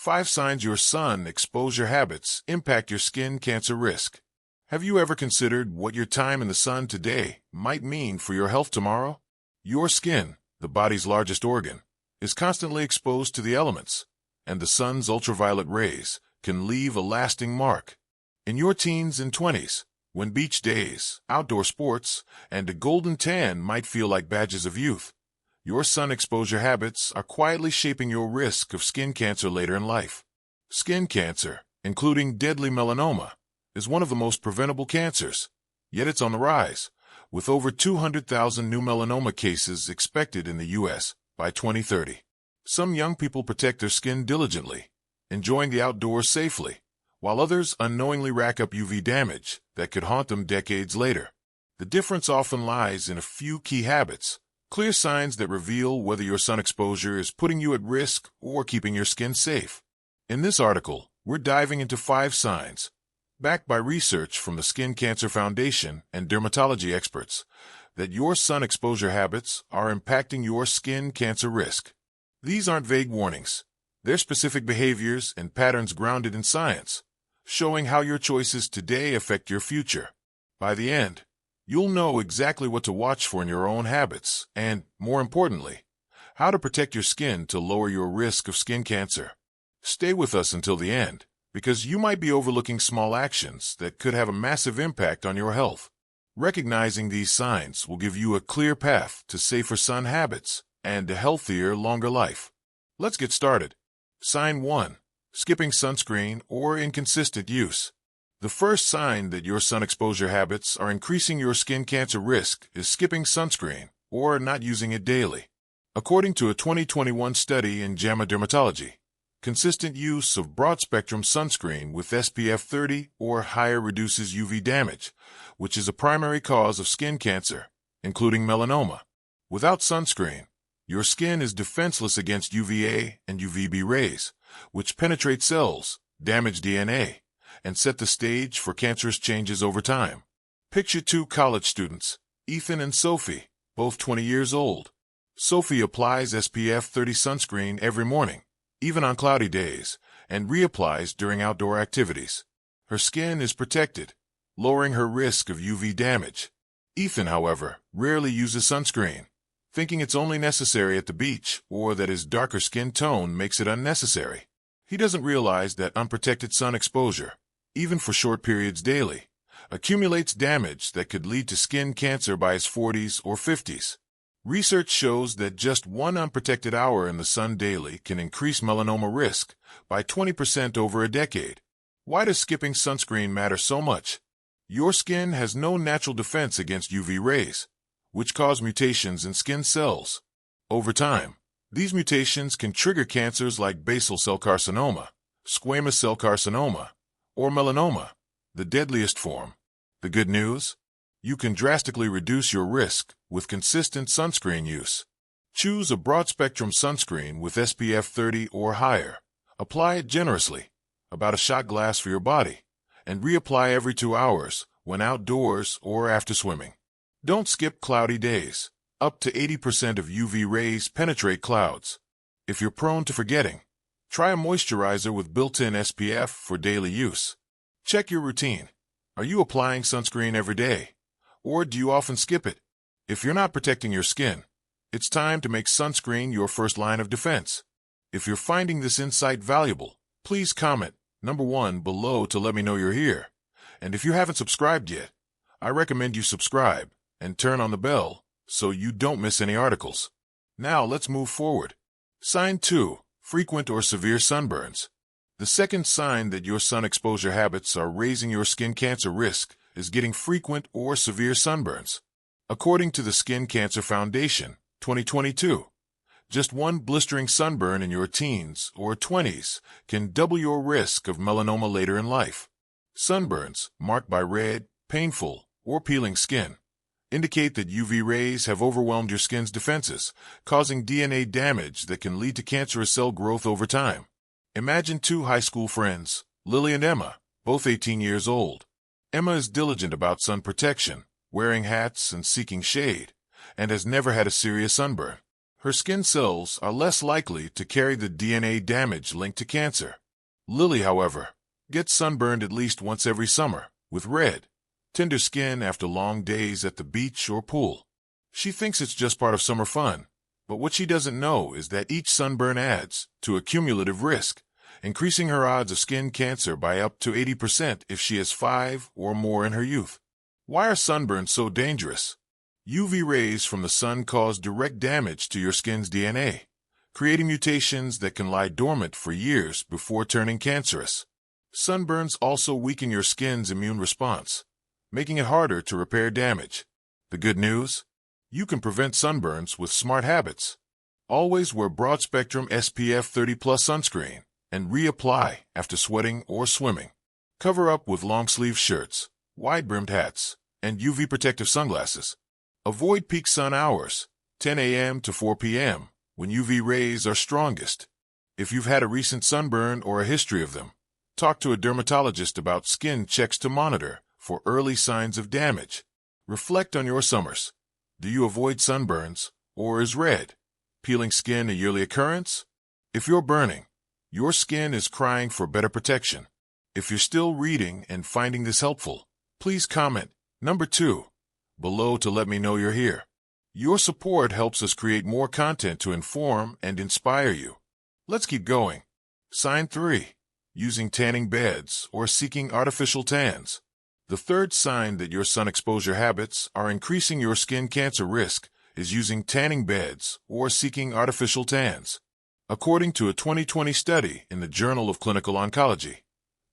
5 signs your sun exposure habits impact your skin cancer risk. Have you ever considered what your time in the sun today might mean for your health tomorrow? Your skin, the body's largest organ, is constantly exposed to the elements, and the sun's ultraviolet rays can leave a lasting mark. In your teens and 20s, when beach days, outdoor sports, and a golden tan might feel like badges of youth, your sun exposure habits are quietly shaping your risk of skin cancer later in life. Skin cancer, including deadly melanoma, is one of the most preventable cancers, yet it's on the rise, with over 200,000 new melanoma cases expected in the U.S. by 2030. Some young people protect their skin diligently, enjoying the outdoors safely, while others unknowingly rack up UV damage that could haunt them decades later. The difference often lies in a few key habits, clear signs that reveal whether your sun exposure is putting you at risk or keeping your skin safe. In this article, we're diving into 5 signs, backed by research from the Skin Cancer Foundation and dermatology experts, that your sun exposure habits are impacting your skin cancer risk. These aren't vague warnings. They're specific behaviors and patterns grounded in science, showing how your choices today affect your future. By the end, you'll know exactly what to watch for in your own habits and, more importantly, how to protect your skin to lower your risk of skin cancer. Stay with us until the end, because you might be overlooking small actions that could have a massive impact on your health. Recognizing these signs will give you a clear path to safer sun habits and a healthier, longer life. Let's get started. Sign 1. Skipping sunscreen or inconsistent use. The first sign that your sun exposure habits are increasing your skin cancer risk is skipping sunscreen or not using it daily. According to a 2021 study in JAMA Dermatology, consistent use of broad-spectrum sunscreen with SPF 30 or higher reduces UV damage, which is a primary cause of skin cancer, including melanoma. Without sunscreen, your skin is defenseless against UVA and UVB rays, which penetrate cells, damage DNA, and set the stage for cancerous changes over time. Picture 2 college students, Ethan and Sophie, both 20 years old. Sophie applies SPF 30 sunscreen every morning, even on cloudy days, and reapplies during outdoor activities. Her skin is protected, lowering her risk of UV damage. Ethan, however, rarely uses sunscreen, thinking it's only necessary at the beach or that his darker skin tone makes it unnecessary. He doesn't realize that unprotected sun exposure, even for short periods daily, accumulates damage that could lead to skin cancer by his 40s or 50s. Research shows that just 1 unprotected hour in the sun daily can increase melanoma risk by 20% over a decade. Why does skipping sunscreen matter so much? Your skin has no natural defense against UV rays, which cause mutations in skin cells. Over time, these mutations can trigger cancers like basal cell carcinoma, squamous cell carcinoma, or melanoma, the deadliest form. The good news? You can drastically reduce your risk with consistent sunscreen use. Choose a broad-spectrum sunscreen with SPF 30 or higher. Apply it generously, about a shot glass for your body, and reapply every 2 hours when outdoors or after swimming. Don't skip cloudy days. Up to 80% of UV rays penetrate clouds. If you're prone to forgetting, try a moisturizer with built-in SPF for daily use. Check your routine. Are you applying sunscreen every day? Or do you often skip it? If you're not protecting your skin, it's time to make sunscreen your first line of defense. If you're finding this insight valuable, please comment number 1 below to let me know you're here. And if you haven't subscribed yet, I recommend you subscribe and turn on the bell so you don't miss any articles. Now let's move forward. Sign 2. Frequent or severe sunburns. The second sign that your sun exposure habits are raising your skin cancer risk is getting frequent or severe sunburns. According to the Skin Cancer Foundation, 2022, just 1 blistering sunburn in your teens or 20s can double your risk of melanoma later in life. Sunburns, marked by red, painful, or peeling skin, indicate that UV rays have overwhelmed your skin's defenses, causing DNA damage that can lead to cancerous cell growth over time. Imagine 2 high school friends, Lily and Emma, both 18 years old. Emma is diligent about sun protection, wearing hats and seeking shade, and has never had a serious sunburn. Her skin cells are less likely to carry the DNA damage linked to cancer. Lily, however, gets sunburned at least once every summer, with red, tender skin after long days at the beach or pool. She thinks it's just part of summer fun, but what she doesn't know is that each sunburn adds to a cumulative risk, increasing her odds of skin cancer by up to 80% if she has 5 or more in her youth. Why are sunburns so dangerous? UV rays from the sun cause direct damage to your skin's DNA, creating mutations that can lie dormant for years before turning cancerous. Sunburns also weaken your skin's immune response, making it harder to repair damage. The good news? You can prevent sunburns with smart habits. Always wear broad-spectrum SPF 30+ sunscreen and reapply after sweating or swimming. Cover up with long-sleeve shirts, wide-brimmed hats, and UV protective sunglasses. Avoid peak sun hours, 10 a.m. to 4 p.m., when UV rays are strongest. If you've had a recent sunburn or a history of them, talk to a dermatologist about skin checks to monitor for early signs of damage. Reflect on your summers. Do you avoid sunburns, or is red, peeling skin a yearly occurrence? If you're burning, your skin is crying for better protection. If you're still reading and finding this helpful, please comment number 2 below to let me know you're here. Your support helps us create more content to inform and inspire you. Let's keep going. Sign 3. Using tanning beds or seeking artificial tans. The third sign that your sun exposure habits are increasing your skin cancer risk is using tanning beds or seeking artificial tans. According to a 2020 study in the Journal of Clinical Oncology,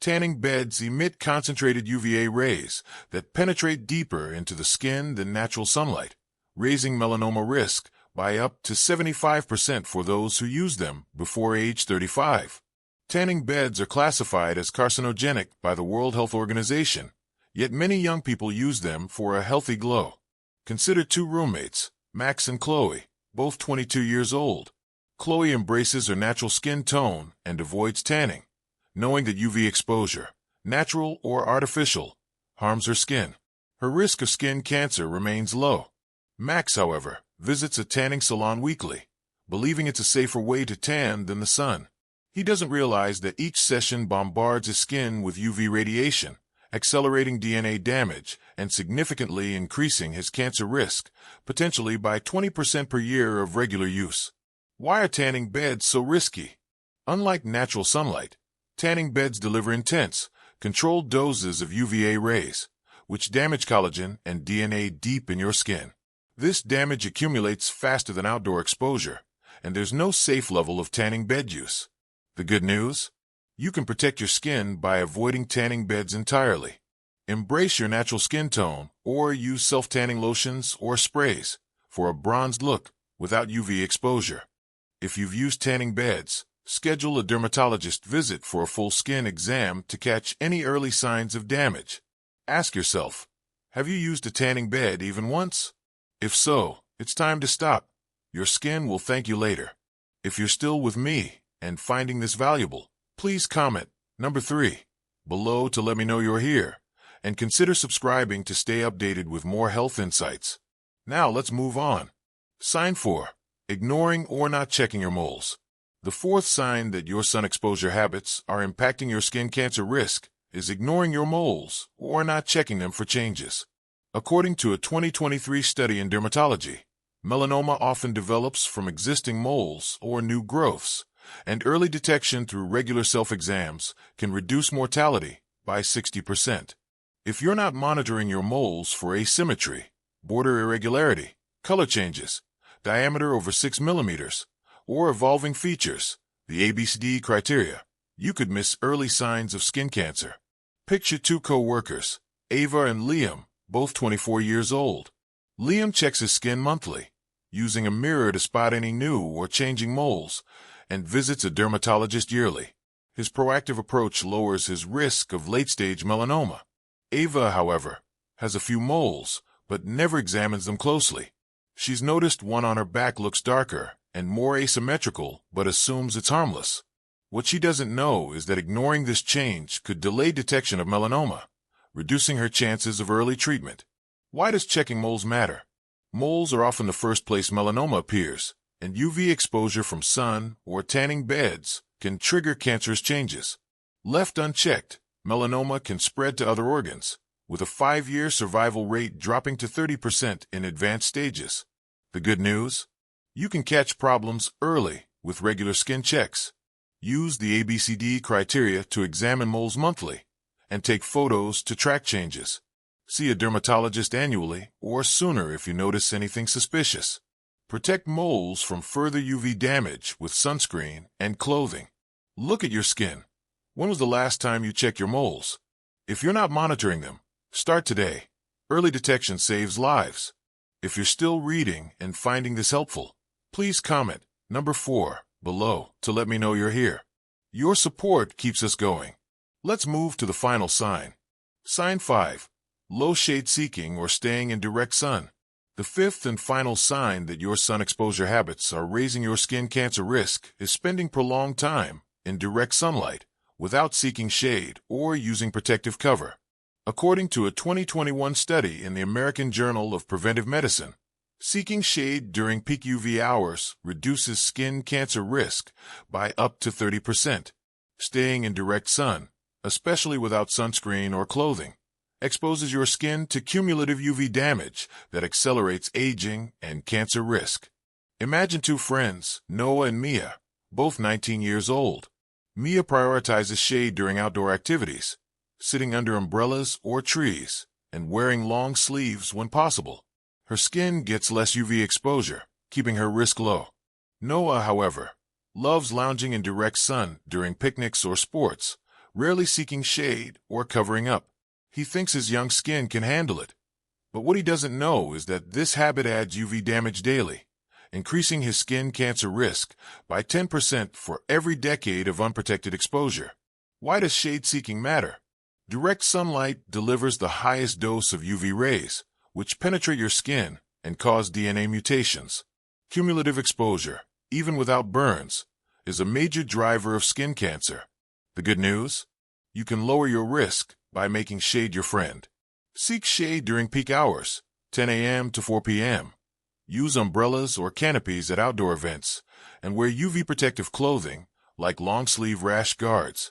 tanning beds emit concentrated UVA rays that penetrate deeper into the skin than natural sunlight, raising melanoma risk by up to 75% for those who use them before age 35. Tanning beds are classified as carcinogenic by the World Health Organization, yet many young people use them for a healthy glow. Consider 2 roommates, Max and Chloe, both 22 years old. Chloe embraces her natural skin tone and avoids tanning, knowing that UV exposure, natural or artificial, harms her skin. Her risk of skin cancer remains low. Max, however, visits a tanning salon weekly, believing it's a safer way to tan than the sun. He doesn't realize that each session bombards his skin with UV radiation, accelerating DNA damage and significantly increasing his cancer risk, potentially by 20% per year of regular use. Why are tanning beds so risky? Unlike natural sunlight, tanning beds deliver intense, controlled doses of UVA rays, which damage collagen and DNA deep in your skin. This damage accumulates faster than outdoor exposure, and there's no safe level of tanning bed use. The good news? You can protect your skin by avoiding tanning beds entirely. Embrace your natural skin tone or use self-tanning lotions or sprays for a bronzed look without UV exposure. If you've used tanning beds, schedule a dermatologist visit for a full skin exam to catch any early signs of damage. Ask yourself, have you used a tanning bed even once? If so, it's time to stop. Your skin will thank you later. If you're still with me and finding this valuable, please comment number 3 below to let me know you're here, and consider subscribing to stay updated with more health insights. Now let's move on. Sign 4. Ignoring or not checking your moles. The fourth sign that your sun exposure habits are impacting your skin cancer risk is ignoring your moles or not checking them for changes. According to a 2023 study in dermatology, melanoma often develops from existing moles or new growths, and early detection through regular self-exams can reduce mortality by 60%. If you're not monitoring your moles for asymmetry, border irregularity, color changes, diameter over 6 millimeters, or evolving features, the ABCD criteria, you could miss early signs of skin cancer. Picture 2 co-workers, Ava and Liam, both 24 years old. Liam checks his skin monthly, using a mirror to spot any new or changing moles, and visits a dermatologist yearly. His proactive approach lowers his risk of late-stage melanoma. Ava, however, has a few moles, but never examines them closely. She's noticed one on her back looks darker and more asymmetrical, but assumes it's harmless. What she doesn't know is that ignoring this change could delay detection of melanoma, reducing her chances of early treatment. Why does checking moles matter? Moles are often the first place melanoma appears, and UV exposure from sun or tanning beds can trigger cancerous changes. Left unchecked, melanoma can spread to other organs, with a 5-year survival rate dropping to 30% in advanced stages. The good news? You can catch problems early with regular skin checks. Use the ABCD criteria to examine moles monthly and take photos to track changes. See a dermatologist annually or sooner if you notice anything suspicious. Protect moles from further UV damage with sunscreen and clothing. Look at your skin. When was the last time you checked your moles? If you're not monitoring them, start today. Early detection saves lives. If you're still reading and finding this helpful, please comment number 4 below to let me know you're here. Your support keeps us going. Let's move to the final sign. Sign 5. Low shade seeking or staying in direct sun. The fifth and final sign that your sun exposure habits are raising your skin cancer risk is spending prolonged time in direct sunlight without seeking shade or using protective cover. According to a 2021 study in the American Journal of Preventive Medicine, seeking shade during peak UV hours reduces skin cancer risk by up to 30%. Staying in direct sun, especially without sunscreen or clothing, exposes your skin to cumulative UV damage that accelerates aging and cancer risk. Imagine two friends, Noah and Mia, both 19 years old. Mia prioritizes shade during outdoor activities, sitting under umbrellas or trees, and wearing long sleeves when possible. Her skin gets less UV exposure, keeping her risk low. Noah, however, loves lounging in direct sun during picnics or sports, rarely seeking shade or covering up. He thinks his young skin can handle it. But what he doesn't know is that this habit adds UV damage daily, increasing his skin cancer risk by 10% for every decade of unprotected exposure. Why does shade seeking matter? Direct sunlight delivers the highest dose of UV rays, which penetrate your skin and cause DNA mutations. Cumulative exposure, even without burns, is a major driver of skin cancer. The good news? You can lower your risk by making shade your friend. Seek shade during peak hours, 10 a.m. to 4 p.m. Use umbrellas or canopies at outdoor events, and wear UV protective clothing like long-sleeve rash guards.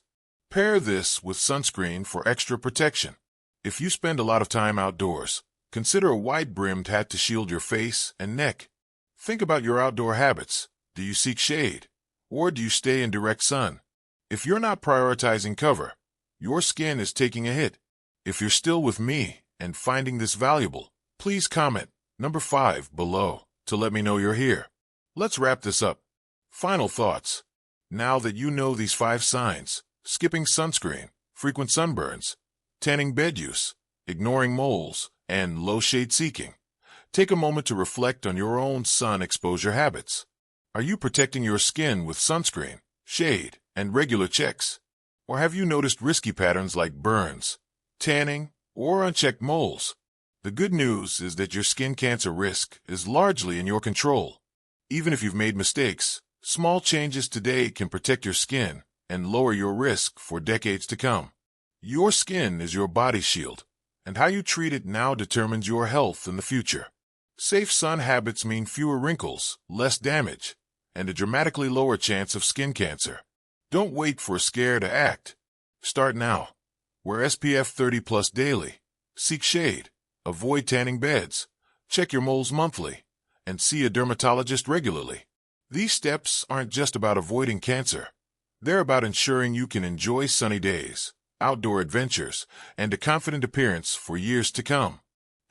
Pair this with sunscreen for extra protection. If you spend a lot of time outdoors, consider a wide-brimmed hat to shield your face and neck. Think about your outdoor habits. Do you seek shade, or do you stay in direct sun? If you're not prioritizing cover, your skin is taking a hit. If you're still with me and finding this valuable, please comment number 5 below to let me know you're here. Let's wrap this up. Final thoughts. Now that you know these 5 signs, skipping sunscreen, frequent sunburns, tanning bed use, ignoring moles, and low shade seeking, take a moment to reflect on your own sun exposure habits. Are you protecting your skin with sunscreen, shade, and regular checks? Or have you noticed risky patterns like burns, tanning, or unchecked moles? The good news is that your skin cancer risk is largely in your control. Even if you've made mistakes, small changes today can protect your skin and lower your risk for decades to come. Your skin is your body shield, and how you treat it now determines your health in the future. Safe sun habits mean fewer wrinkles, less damage, and a dramatically lower chance of skin cancer. Don't wait for a scare to act. Start now. Wear SPF 30+ daily. Seek shade. Avoid tanning beds. Check your moles monthly. And see a dermatologist regularly. These steps aren't just about avoiding cancer. They're about ensuring you can enjoy sunny days, outdoor adventures, and a confident appearance for years to come.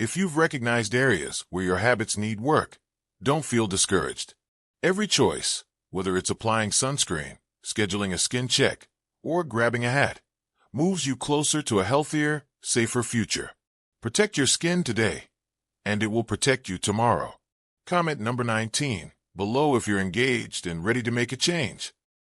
If you've recognized areas where your habits need work, don't feel discouraged. Every choice, whether it's applying sunscreen, scheduling a skin check, or grabbing a hat, moves you closer to a healthier, safer future. Protect your skin today, and it will protect you tomorrow. Comment number 19 below if you're engaged and ready to make a change.